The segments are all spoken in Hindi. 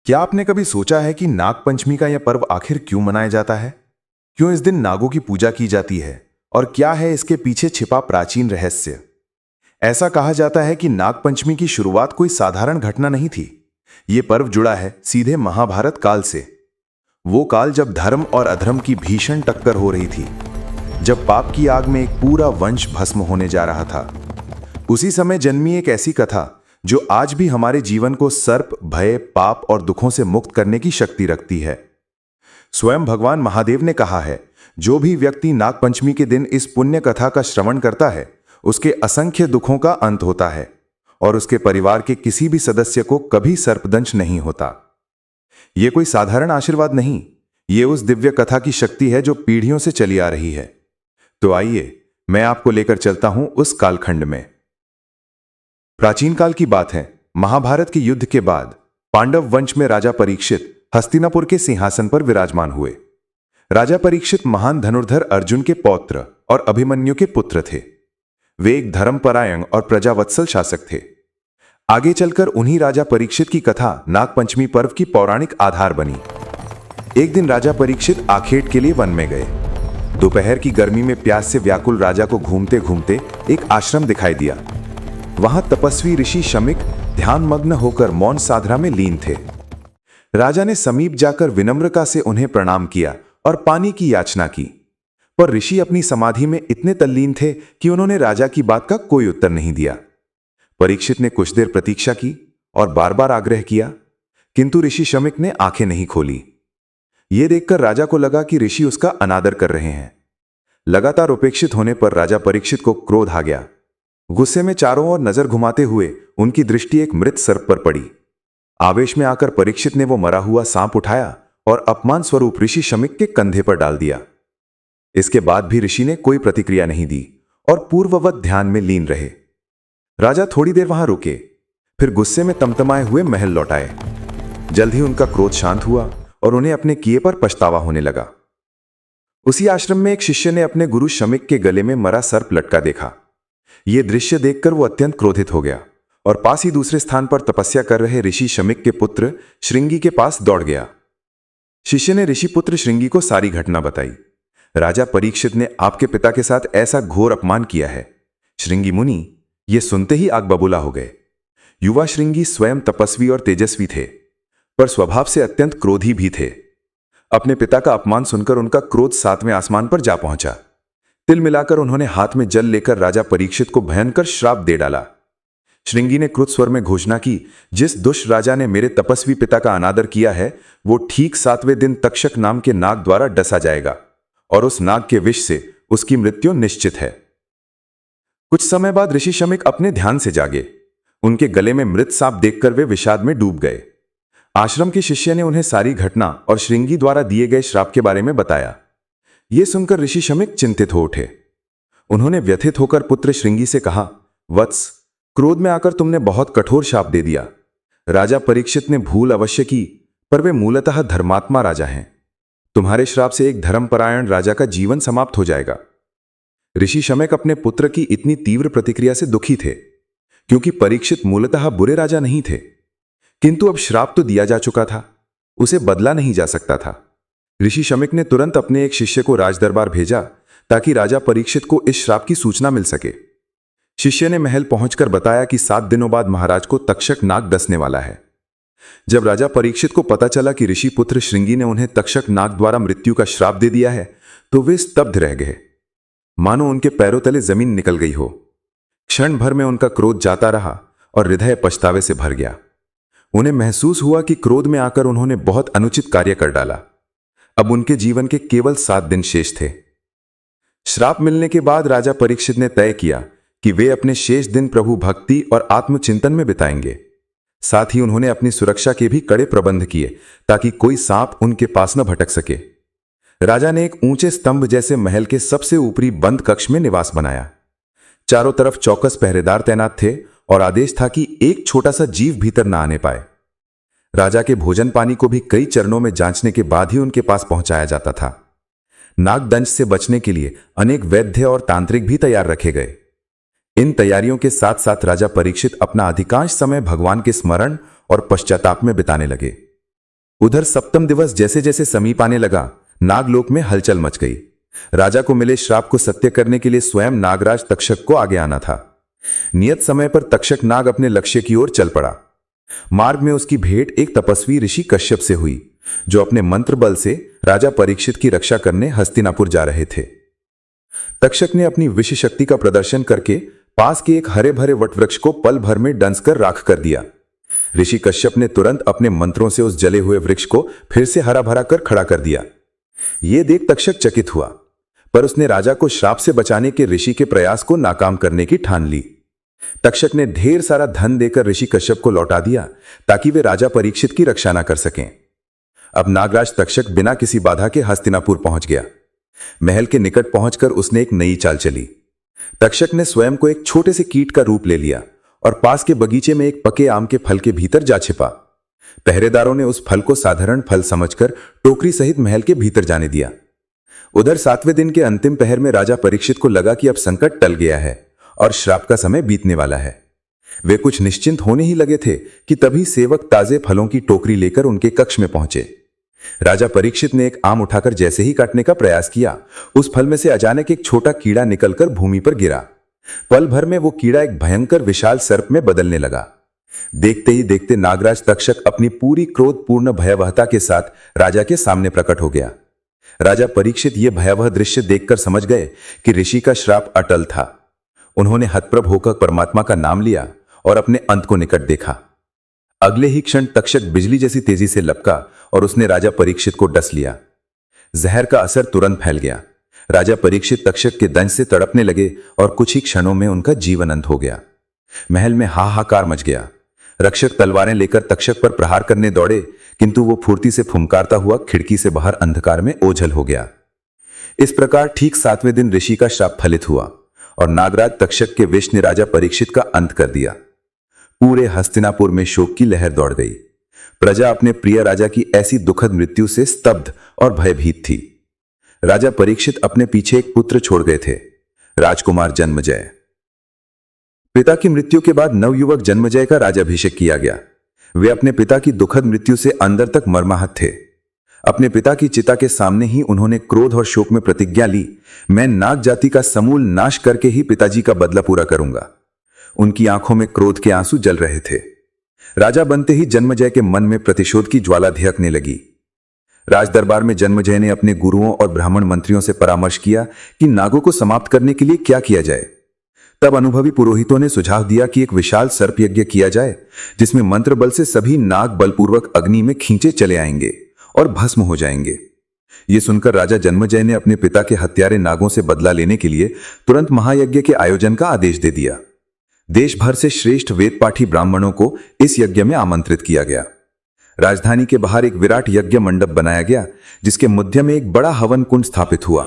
क्या आपने कभी सोचा है कि नाग पंचमी का यह पर्व आखिर क्यों मनाया जाता है? क्यों इस दिन नागों की पूजा की जाती है और क्या है इसके पीछे छिपा प्राचीन रहस्य? ऐसा कहा जाता है कि नाग पंचमी की शुरुआत कोई साधारण घटना नहीं थी। ये पर्व जुड़ा है सीधे महाभारत काल से। वो काल जब धर्म और अधर्म की भीषण टक्कर हो रही थी, जब पाप की आग में एक पूरा वंश भस्म होने जा रहा था। उसी समय जन्मी एक ऐसी कथा जो आज भी हमारे जीवन को सर्प, भय, पाप और दुखों से मुक्त करने की शक्ति रखती है। स्वयं भगवान महादेव ने कहा है, जो भी व्यक्ति नागपंचमी के दिन इस पुण्य कथा का श्रवण करता है, उसके असंख्य दुखों का अंत होता है और उसके परिवार के किसी भी सदस्य को कभी सर्पदंश नहीं होता। यह कोई साधारण आशीर्वाद नहीं, ये उस दिव्य कथा की शक्ति है जो पीढ़ियों से चली आ रही है। तो आइए, मैं आपको लेकर चलता हूं उस कालखंड में। प्राचीन काल की बात है। महाभारत के युद्ध के बाद पांडव वंश में राजा परीक्षित हस्तिनापुर के सिंहासन पर विराजमान हुए। राजा परीक्षित महान धनुर्धर अर्जुन के पौत्र और अभिमन्यु के पुत्र थे। वे एक धर्मपरायण और प्रजावत्सल शासक थे। आगे चलकर उन्हीं राजा परीक्षित की कथा नागपंचमी पर्व की पौराणिक आधार बनी। एक दिन राजा परीक्षित आखेट के लिए वन में गए। दोपहर की गर्मी में प्यास से व्याकुल राजा को घूमते घूमते एक आश्रम दिखाई दिया। वहां तपस्वी ऋषि शमिक ध्यानमग्न होकर मौन साधना में लीन थे। राजा ने समीप जाकर विनम्रता से उन्हें प्रणाम किया और पानी की याचना की, पर ऋषि अपनी समाधि में इतने तल्लीन थे कि उन्होंने राजा की बात का कोई उत्तर नहीं दिया। परीक्षित ने कुछ देर प्रतीक्षा की और बार बार आग्रह किया, किंतु ऋषि शमिक ने आंखें नहीं खोली। यह देखकर राजा को लगा कि ऋषि उसका अनादर कर रहे हैं। लगातार उपेक्षित होने पर राजा परीक्षित को क्रोध आ गया। गुस्से में चारों ओर नजर घुमाते हुए उनकी दृष्टि एक मृत सर्प पर पड़ी। आवेश में आकर परीक्षित ने वो मरा हुआ सांप उठाया और अपमान स्वरूप ऋषि शमिक के कंधे पर डाल दिया। इसके बाद भी ऋषि ने कोई प्रतिक्रिया नहीं दी और पूर्ववत ध्यान में लीन रहे। राजा थोड़ी देर वहां रुके, फिर गुस्से में तमतमाए हुए महल लौट आए। जल्द ही उनका क्रोध शांत हुआ और उन्हें अपने किए पर पछतावा होने लगा। उसी आश्रम में एक शिष्य ने अपने गुरु शमिक के गले में मरा सर्प लटका देखा। यह दृश्य देखकर वो अत्यंत क्रोधित हो गया और पास ही दूसरे स्थान पर तपस्या कर रहे ऋषि शमिक के पुत्र श्रृंगी के पास दौड़ गया। शिष्य ने ऋषि पुत्र श्रृंगी को सारी घटना बताई। राजा परीक्षित ने आपके पिता के साथ ऐसा घोर अपमान किया है। श्रृंगी मुनि यह सुनते ही आग बबूला हो गए। युवा श्रृंगी स्वयं तपस्वी और तेजस्वी थे, पर स्वभाव से अत्यंत क्रोधी भी थे। अपने पिता का अपमान सुनकर उनका क्रोध 7वें आसमान पर जा पहुंचा। तिल मिलाकर उन्होंने हाथ में जल लेकर राजा परीक्षित को भयंकर श्राप दे डाला। श्रृंगी ने क्रुद्ध स्वर में घोषणा की, जिस दुष्ट राजा ने मेरे तपस्वी पिता का अनादर किया है, वो ठीक 7वें दिन तक्षक नाम के नाग द्वारा डसा जाएगा और उस नाग के विष से उसकी मृत्यु निश्चित है। कुछ समय बाद ऋषि शमिक अपने ध्यान से जागे। उनके गले में मृत सांप देखकर वे विषाद में डूब गए। आश्रम के शिष्य ने उन्हें सारी घटना और श्रृंगी द्वारा दिए गए श्राप के बारे में बताया। यह सुनकर ऋषि शमिक चिंतित हो उठे। उन्होंने व्यथित होकर पुत्र श्रृंगी से कहा, वत्स, क्रोध में आकर तुमने बहुत कठोर शाप दे दिया। राजा परीक्षित ने भूल अवश्य की, पर वे मूलतः धर्मात्मा राजा हैं। तुम्हारे श्राप से एक धर्मपरायण राजा का जीवन समाप्त हो जाएगा। ऋषि शमिक अपने पुत्र की इतनी तीव्र प्रतिक्रिया से दुखी थे, क्योंकि परीक्षित मूलतः बुरे राजा नहीं थे, किंतु अब श्राप तो दिया जा चुका था, उसे बदला नहीं जा सकता था। ऋषि शमिक ने तुरंत अपने एक शिष्य को राजदरबार भेजा ताकि राजा परीक्षित को इस श्राप की सूचना मिल सके। शिष्य ने महल पहुंचकर बताया कि 7 दिनों बाद महाराज को तक्षक नाग डसने वाला है। जब राजा परीक्षित को पता चला कि ऋषि पुत्र श्रृंगी ने उन्हें तक्षक नाग द्वारा मृत्यु का श्राप दे दिया है, तो वे स्तब्ध रह गए, मानो उनके पैरों तले जमीन निकल गई हो। क्षण भर में उनका क्रोध जाता रहा और हृदय पछतावे से भर गया। उन्हें महसूस हुआ कि क्रोध में आकर उन्होंने बहुत अनुचित कार्य कर डाला। अब उनके जीवन के केवल 7 दिन शेष थे। श्राप मिलने के बाद राजा परीक्षित ने तय किया कि वे अपने शेष दिन प्रभु भक्ति और आत्मचिंतन में बिताएंगे। साथ ही उन्होंने अपनी सुरक्षा के भी कड़े प्रबंध किए ताकि कोई सांप उनके पास न भटक सके। राजा ने एक ऊंचे स्तंभ जैसे महल के सबसे ऊपरी बंद कक्ष में निवास बनाया। चारों तरफ चौकस पहरेदार तैनात थे और आदेश था कि एक छोटा सा जीव भीतर न आने पाए। राजा के भोजन पानी को भी कई चरणों में जांचने के बाद ही उनके पास पहुंचाया जाता था। नागदंश से बचने के लिए अनेक वैद्य और तांत्रिक भी तैयार रखे गए। इन तैयारियों के साथ साथ राजा परीक्षित अपना अधिकांश समय भगवान के स्मरण और पश्चाताप में बिताने लगे। उधर सप्तम दिवस जैसे जैसे समीप आने लगा, नागलोक में हलचल मच गई। राजा को मिले श्राप को सत्य करने के लिए स्वयं नागराज तक्षक को आगे आना था। नियत समय पर तक्षक नाग अपने लक्ष्य की ओर चल पड़ा। मार्ग में उसकी भेंट एक तपस्वी ऋषि कश्यप से हुई, जो अपने मंत्र बल से राजा परीक्षित की रक्षा करने हस्तिनापुर जा रहे थे। तक्षक ने अपनी विष शक्ति का प्रदर्शन करके पास के एक हरे भरे वटवृक्ष को पल भर में डंस कर राख कर दिया। ऋषि कश्यप ने तुरंत अपने मंत्रों से उस जले हुए वृक्ष को फिर से हरा भरा कर खड़ा कर दिया। यह देख तक्षक चकित हुआ, पर उसने राजा को श्राप से बचाने के ऋषि के प्रयास को नाकाम करने की ठान ली। तक्षक ने ढेर सारा धन देकर ऋषि कश्यप को लौटा दिया, ताकि वे राजा परीक्षित की रक्षा न कर सकें। अब नागराज तक्षक बिना किसी बाधा के हस्तिनापुर पहुंच गया। महल के निकट पहुंचकर उसने एक नई चाल चली। तक्षक ने स्वयं को एक छोटे से कीट का रूप ले लिया और पास के बगीचे में एक पके आम के फल के भीतर जा छिपा। पहरेदारों ने उस फल को साधारण फल समझकर टोकरी सहित महल के भीतर जाने दिया। उधर 7वें दिन के अंतिम पहर में राजा परीक्षित को लगा कि अब संकट टल गया है और श्राप का समय बीतने वाला है। वे कुछ निश्चिंत होने ही लगे थे कि तभी सेवक ताजे फलों की टोकरी लेकर उनके कक्ष में पहुंचे। राजा परीक्षित ने एक आम उठाकर जैसे ही काटने का प्रयास किया, उस फल में से अचानक एक छोटा कीड़ा निकलकर भूमि पर गिरा। पल भर में वो कीड़ा एक भयंकर विशाल सर्प में बदलने लगा। देखते ही देखते नागराज तक्षक अपनी पूरी क्रोधपूर्ण भयावहता के साथ राजा के सामने प्रकट हो गया। राजा परीक्षित ये भयावह दृश्य देखकर समझ गए कि ऋषि का श्राप अटल था। उन्होंने हतप्रभ होकर परमात्मा का नाम लिया और अपने अंत को निकट देखा। अगले ही क्षण तक्षक बिजली जैसी तेजी से लपका और उसने राजा परीक्षित को डस लिया। जहर का असर तुरंत फैल गया। राजा परीक्षित तक्षक के दंश से तड़पने लगे और कुछ ही क्षणों में उनका जीवन अंत हो गया। महल में हाहाकार मच गया। रक्षक तलवारें लेकर तक्षक पर प्रहार करने दौड़े, किंतु वो फुर्ती से फुंकारता हुआ खिड़की से बाहर अंधकार में ओझल हो गया। इस प्रकार ठीक 7वें दिन ऋषि का श्राप फलित हुआ और नागराज तक्षक के विष ने राजा परीक्षित का अंत कर दिया। पूरे हस्तिनापुर में शोक की लहर दौड़ गई। प्रजा अपने प्रिय राजा की ऐसी दुखद मृत्यु से स्तब्ध और भयभीत थी। राजा परीक्षित अपने पीछे एक पुत्र छोड़ गए थे, राजकुमार जन्मजय। पिता की मृत्यु के बाद नवयुवक जन्मजय का राज्याभिषेक किया गया। वे अपने पिता की दुखद मृत्यु से अंदर तक मर्माहत थे। अपने पिता की चिता के सामने ही उन्होंने क्रोध और शोक में प्रतिज्ञा ली, मैं नाग जाति का समूल नाश करके ही पिताजी का बदला पूरा करूंगा। उनकी आंखों में क्रोध के आंसू जल रहे थे। राजा बनते ही जन्मजय के मन में प्रतिशोध की ज्वाला धियकने लगी। राजदरबार में जन्मजय ने अपने गुरुओं और ब्राह्मण मंत्रियों से परामर्श किया कि नागों को समाप्त करने के लिए क्या किया जाए। तब अनुभवी पुरोहितों ने सुझाव दिया कि एक विशाल सर्प यज्ञ किया जाए, जिसमें मंत्र बल से सभी नाग बलपूर्वक अग्नि में खींचे चले आएंगे और भस्म हो जाएंगे। ये सुनकर राजा जन्मजय ने अपने पिता के हत्यारे नागों से बदला लेने के लिए तुरंत महायज्ञ के आयोजन का आदेश दे दिया। देश भर से श्रेष्ठ वेद पाठी ब्राह्मणों को इस यज्ञ में आमंत्रित किया गया। राजधानी के बाहर एक विराट यज्ञ मंडप बनाया गया, जिसके मध्य में एक बड़ा हवन कुंड स्थापित हुआ।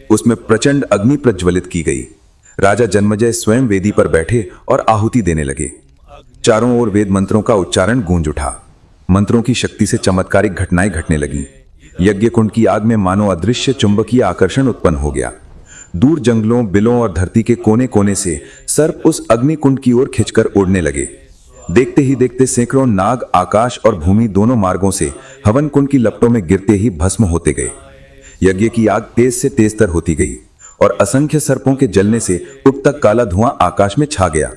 उसमें प्रचंड अग्नि प्रज्वलित की गई। राजा जन्मजय स्वयं वेदी पर बैठे और आहुति देने लगे। चारों ओर वेद मंत्रों का उच्चारण गूंज उठा। मंत्रों की शक्ति से चमत्कारिक घटनाएं घटने लगीं। यज्ञ कुंड की आग में मानो अदृश्य चुंबकीय आकर्षण उत्पन्न हो गया। दूर जंगलों, बिलों और धरती के कोने कोने से सर्प उस अग्निकुंड की ओर खिंचकर उड़ने लगे। देखते ही देखते सैकड़ों नाग आकाश और भूमि दोनों मार्गों से हवन कुंड की लपटों में गिरते ही भस्म होते गए। यज्ञ की आग तेज से तेजतर होती गई और असंख्य सर्पों के जलने से उप तक काला धुआं आकाश में छा गया।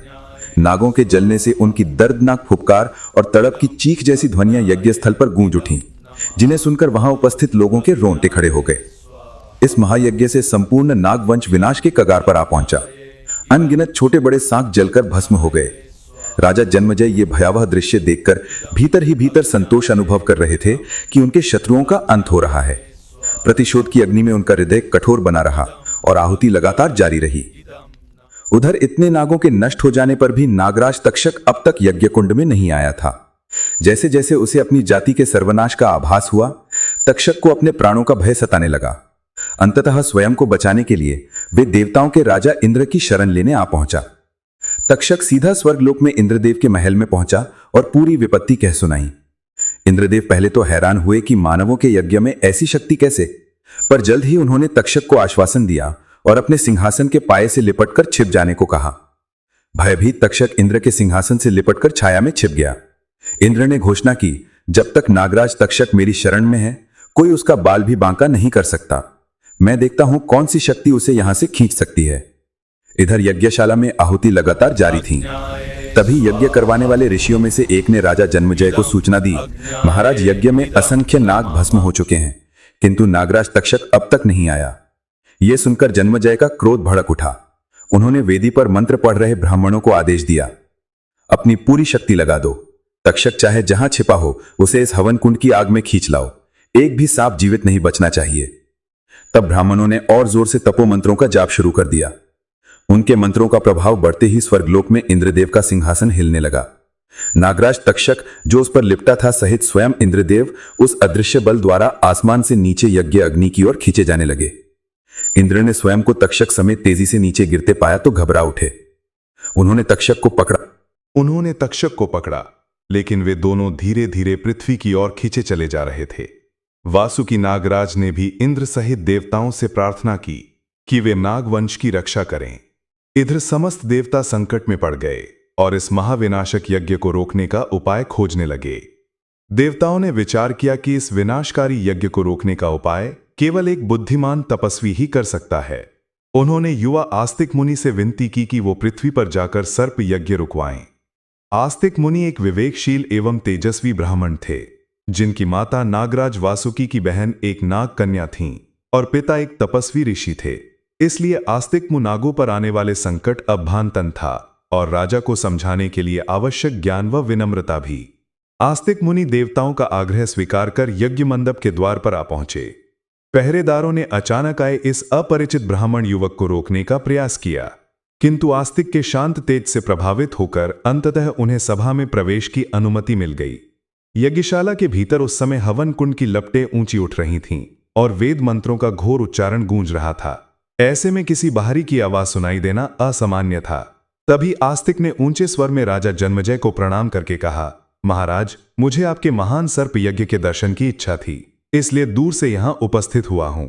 नागों के जलने से उनकी दर्दनाक फुफकार और तड़प की चीख जैसी ध्वनियां यज्ञ स्थल पर गूंज उठीं, जिन्हें सुनकर वहां उपस्थित लोगों के रोंगटे खड़े हो गए। इस महायज्ञ से संपूर्ण नागवंश विनाश के कगार पर आ पहुंचा। अनगिनत छोटे बड़े सांप जलकर भस्म हो गए। राजा जन्मजय ये भयावह दृश्य देखकर भीतर ही भीतर संतोष अनुभव कर रहे थे कि उनके शत्रुओं का अंत हो रहा है। प्रतिशोध की अग्नि में उनका हृदय कठोर बना रहा और आहुति लगातार जारी रही। उधर इतने नागों के नष्ट हो जाने पर भी नागराज तक्षक अब तक यज्ञ कुंड में नहीं आया था। जैसे जैसे उसे अपनी जाति के सर्वनाश का आभास हुआ, तक्षक को अपने प्राणों का भय सताने लगा। अंततः स्वयं को बचाने के लिए वे देवताओं के राजा इंद्र की शरण लेने आ पहुंचा। तक्षक सीधा स्वर्गलोक में इंद्रदेव के महल में पहुंचा और पूरी विपत्ति कह सुनाई। इंद्रदेव पहले तो हैरान हुए कि मानवों के यज्ञ में ऐसी शक्ति कैसे, पर जल्द ही उन्होंने तक्षक को आश्वासन दिया और अपने सिंहासन के पाए से लिपटकर छिप जाने को कहा। भयभीत तक्षक इंद्र के सिंहासन से लिपटकर छाया में छिप गया। इंद्र ने घोषणा की, जब तक नागराज तक्षक मेरी शरण में है, कोई उसका बाल भी बांका नहीं कर सकता। मैं देखता हूं कौन सी शक्ति उसे यहां से खींच सकती है। इधर यज्ञशाला में आहुति लगातार जारी थी। तभी यज्ञ करवाने वाले ऋषियों में से एक ने राजा जन्मजय को सूचना दी, महाराज, यज्ञ में असंख्य नाग भस्म हो चुके हैं, किंतु नागराज तक्षक अब तक नहीं आया। यह सुनकर जन्मजय का क्रोध भड़क उठा। उन्होंने वेदी पर मंत्र पढ़ रहे ब्राह्मणों को आदेश दिया, अपनी पूरी शक्ति लगा दो। तक्षक चाहे जहां छिपा हो उसे इस हवन कुंड की आग में खींच लाओ। एक भी सांप जीवित नहीं बचना चाहिए। तब ब्राह्मणों ने और जोर से तपो मंत्रों का जाप शुरू कर दिया। उनके मंत्रों का प्रभाव बढ़ते ही स्वर्गलोक में इंद्रदेव का सिंहासन हिलने लगा। नागराज तक्षक जो उस पर लिपटा था सहित स्वयं इंद्रदेव उस अदृश्य बल द्वारा आसमान से नीचे यज्ञ अग्नि की ओर खींचे जाने लगे। इंद्र ने स्वयं को तक्षक समेत तेजी से नीचे गिरते पाया तो घबरा उठे। उन्होंने तक्षक को पकड़ा, लेकिन वे दोनों धीरे धीरे पृथ्वी की ओर खींचे चले जा रहे थे। वासुकी नागराज ने भी इंद्र सहित देवताओं से प्रार्थना की कि वे नागवंश की रक्षा करें। इधर समस्त देवता संकट में पड़ गए और इस महाविनाशक यज्ञ को रोकने का उपाय खोजने लगे। देवताओं ने विचार किया कि इस विनाशकारी यज्ञ को रोकने का उपाय केवल एक बुद्धिमान तपस्वी ही कर सकता है। उन्होंने युवा आस्तिक मुनि से विनती की कि वो पृथ्वी पर जाकर सर्प यज्ञ रुकवाएं। आस्तिक मुनि एक विवेकशील एवं तेजस्वी ब्राह्मण थे, जिनकी माता नागराज वासुकी की बहन एक नाग कन्या थीं और पिता एक तपस्वी ऋषि थे। इसलिए आस्तिक मुनि नागों पर आने वाले संकट अब भानतन था और राजा को समझाने के लिए आवश्यक ज्ञान व विनम्रता भी। आस्तिक मुनि देवताओं का आग्रह स्वीकार कर यज्ञ मंडप के द्वार पर आ पहुंचे। पहरेदारों ने अचानक आए इस अपरिचित ब्राह्मण युवक को रोकने का प्रयास किया, किंतु आस्तिक के शांत तेज से प्रभावित होकर अंततः उन्हें सभा में प्रवेश की अनुमति मिल गई। यज्ञशाला के भीतर उस समय हवन कुंड की लपटें ऊंची उठ रही थीं और वेद मंत्रों का घोर उच्चारण गूंज रहा था। ऐसे में किसी बाहरी की आवाज सुनाई देना असामान्य था। तभी आस्तिक ने ऊंचे स्वर में राजा जन्मजय को प्रणाम करके कहा, महाराज, मुझे आपके महान सर्प यज्ञ के दर्शन की इच्छा थी, इसलिए दूर से यहां उपस्थित हुआ हूं।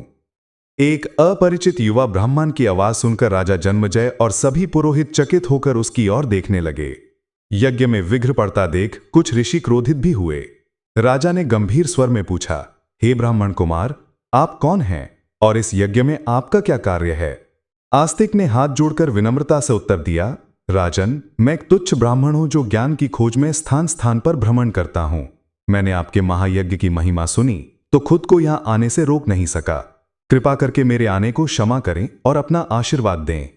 एक अपरिचित युवा ब्राह्मण की आवाज सुनकर राजा जन्मजय और सभी पुरोहित चकित होकर उसकी ओर देखने लगे। यज्ञ में विघ्न पड़ता देख कुछ ऋषि क्रोधित भी हुए। राजा ने गंभीर स्वर में पूछा, हे ब्राह्मण कुमार, आप कौन हैं और इस यज्ञ में आपका क्या कार्य है? आस्तिक ने हाथ जोड़कर विनम्रता से उत्तर दिया, राजन, मैं एक तुच्छ ब्राह्मण हूं जो ज्ञान की खोज में स्थान स्थान पर भ्रमण करता हूं। मैंने आपके महायज्ञ की महिमा सुनी तो खुद को यहां आने से रोक नहीं सका। कृपा करके मेरे आने को क्षमा करें और अपना आशीर्वाद दें।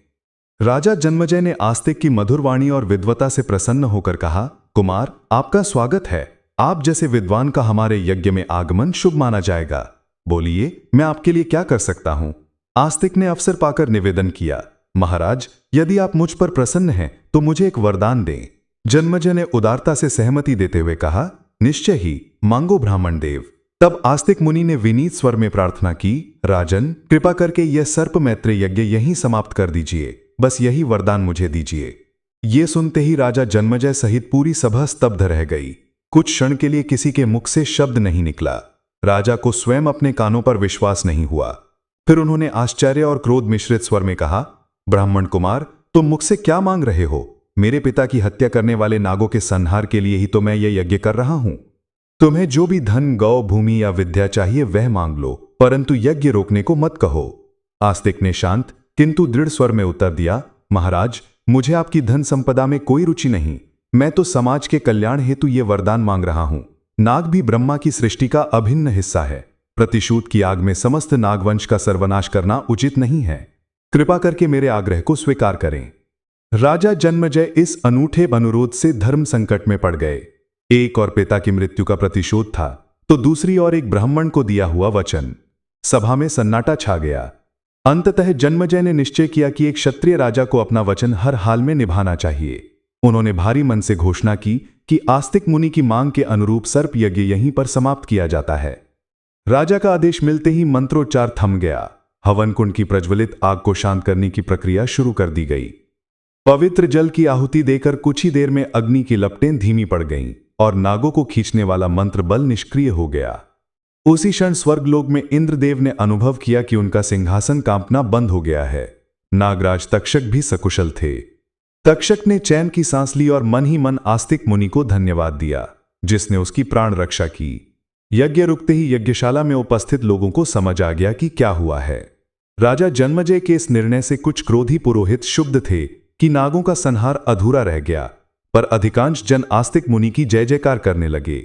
राजा जन्मजय ने आस्तिक की मधुर वाणी और विद्वता से प्रसन्न होकर कहा, कुमार, आपका स्वागत है। आप जैसे विद्वान का हमारे यज्ञ में आगमन शुभ माना जाएगा। बोलिए, मैं आपके लिए क्या कर सकता हूं? आस्तिक ने अवसर पाकर निवेदन किया, महाराज, यदि आप मुझ पर प्रसन्न हैं तो मुझे एक वरदान दें। जन्मजय ने उदारता से सहमति देते हुए कहा, निश्चय ही, मांगो ब्राह्मण देव। तब आस्तिक मुनि ने विनीत स्वर में प्रार्थना की, राजन, कृपा करके यह सर्प मैत्र यज्ञ यहीं समाप्त कर दीजिए। बस यही वरदान मुझे दीजिए। ये सुनते ही राजा जन्मजय सहित पूरी सभा स्तब्ध रह गई। कुछ क्षण के लिए किसी के मुख से शब्द नहीं निकला। राजा को स्वयं अपने कानों पर विश्वास नहीं हुआ। फिर उन्होंने आश्चर्य और क्रोध मिश्रित स्वर में कहा, ब्राह्मण कुमार, तुम मुझसे क्या मांग रहे हो? मेरे पिता की हत्या करने वाले नागों के संहार के लिए ही तो मैं ये यज्ञ कर रहा हूं। तुम्हें जो भी धन, गौ, भूमि या विद्या चाहिए वह मांग लो, परंतु यज्ञ रोकने को मत कहो। आस्तिक ने शांत किंतु दृढ़ स्वर में उत्तर दिया, महाराज, मुझे आपकी धन संपदा में कोई रुचि नहीं। मैं तो समाज के कल्याण हेतु ये वरदान मांग रहा हूं। नाग भी ब्रह्मा की सृष्टि का अभिन्न हिस्सा है। प्रतिशोध की आग में समस्त नागवंश का सर्वनाश करना उचित नहीं है। कृपा करके मेरे आग्रह को स्वीकार करें। राजा जन्मजय इस अनूठे अनुरोध से धर्म संकट में पड़ गए। एक और पिता की मृत्यु का प्रतिशोध था, तो दूसरी ओर एक ब्राह्मण को दिया हुआ वचन। सभा में सन्नाटा छा गया। अंततः जन्मजय ने निश्चय किया कि एक क्षत्रिय राजा को अपना वचन हर हाल में निभाना चाहिए। उन्होंने भारी मन से घोषणा की कि आस्तिक मुनि की मांग के अनुरूप सर्प यज्ञ यहीं पर समाप्त किया जाता है। राजा का आदेश मिलते ही मंत्रोच्चार थम गया। हवन कुंड की प्रज्वलित आग को शांत करने की प्रक्रिया शुरू कर दी गई। पवित्र जल की आहुति देकर कुछ ही देर में अग्नि की लपटें धीमी पड़ गईं और नागों को खींचने वाला मंत्र बल निष्क्रिय हो गया। उसी क्षण स्वर्गलोक में इंद्रदेव ने अनुभव किया कि उनका सिंहासन कांपना बंद हो गया है। नागराज तक्षक भी सकुशल थे। तक्षक ने चैन की सांस ली और मन ही मन आस्तिक मुनि को धन्यवाद दिया। जिसने उसकी प्राण रक्षा की। यज्ञ रुकते ही यज्ञशाला में उपस्थित लोगों को समझ आ गया कि क्या हुआ है। राजा जन्मजय के इस निर्णय से कुछ क्रोधी पुरोहित क्षुब्ध थे कि नागों का संहार अधूरा रह गया, पर अधिकांश जन आस्तिक मुनि की जय जयकार करने लगे।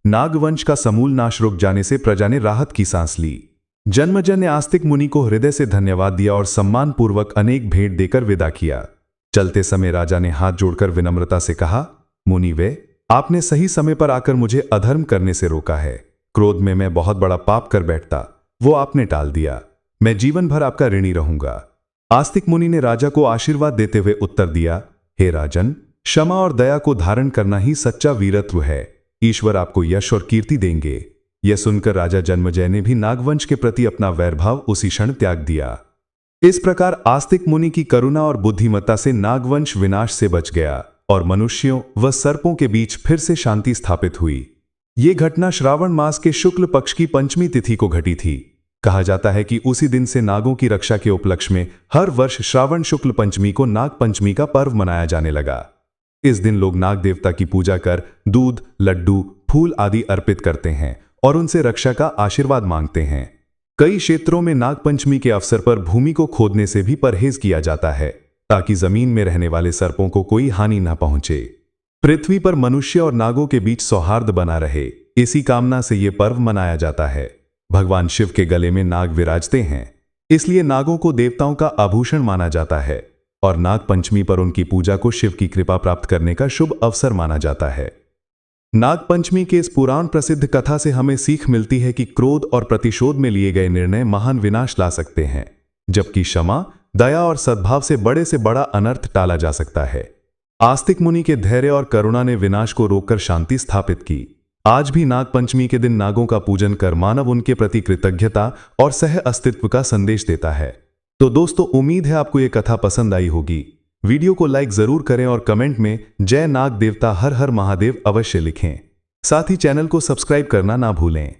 नागवंश का समूल नाश रुक जाने से प्रजा ने राहत की सांस ली। जन्मजय ने आस्तिक मुनि को हृदय से धन्यवाद दिया और सम्मानपूर्वक अनेक भेंट देकर विदा किया। चलते समय राजा ने हाथ जोड़कर विनम्रता से कहा, मुनिवे, आपने सही समय पर आकर मुझे अधर्म करने से रोका है। क्रोध में मैं बहुत बड़ा पाप कर बैठता, वो आपने टाल दिया। मैं जीवन भर आपका ऋणी रहूंगा। आस्तिक मुनि ने राजा को आशीर्वाद देते हुए उत्तर दिया, हे राजन, क्षमा और दया को धारण करना ही सच्चा वीरत्व है। ईश्वर आपको यश और कीर्ति देंगे। यह सुनकर राजा जन्मजय ने भी नागवंश के प्रति अपना वैरभाव उसी क्षण त्याग दिया। इस प्रकार आस्तिक मुनि की करुणा और बुद्धिमत्ता से नागवंश विनाश से बच गया और मनुष्यों व सर्पों के बीच फिर से शांति स्थापित हुई। ये घटना श्रावण मास के शुक्ल पक्ष की पंचमी तिथि को घटी थी। कहा जाता है कि उसी दिन से नागों की रक्षा के उपलक्ष्य में हर वर्ष श्रावण शुक्ल पंचमी को नाग पंचमी का पर्व मनाया जाने लगा। इस दिन लोग नाग देवता की पूजा कर दूध, लड्डू, फूल आदि अर्पित करते हैं और उनसे रक्षा का आशीर्वाद मांगते हैं। कई क्षेत्रों में नाग पंचमी के अवसर पर भूमि को खोदने से भी परहेज किया जाता है, ताकि जमीन में रहने वाले सर्पों को कोई हानि न पहुंचे। पृथ्वी पर मनुष्य और नागों के बीच सौहार्द बना रहे, इसी कामना से यह पर्व मनाया जाता है। भगवान शिव के गले में नाग विराजते हैं, इसलिए नागों को देवताओं का आभूषण माना जाता है और नाग पंचमी पर उनकी पूजा को शिव की कृपा प्राप्त करने का शुभ अवसर माना जाता है। नाग पंचमी के इस पुराण प्रसिद्ध कथा से हमें सीख मिलती है कि क्रोध और प्रतिशोध में लिए गए निर्णय महान विनाश ला सकते हैं, जबकि क्षमा, दया और सद्भाव से बड़ा अनर्थ टाला जा सकता है। आस्तिक मुनि के धैर्य और करुणा ने विनाश को रोककर शांति स्थापित की। आज भी नाग पंचमी के दिन नागों का पूजन कर मानव उनके प्रति कृतज्ञता और सह अस्तित्व का संदेश देता है। तो दोस्तों, उम्मीद है आपको ये कथा पसंद आई होगी। वीडियो को लाइक जरूर करें और कमेंट में जय नाग देवता हर हर महादेव अवश्य लिखें। साथ ही चैनल को सब्सक्राइब करना ना भूलें।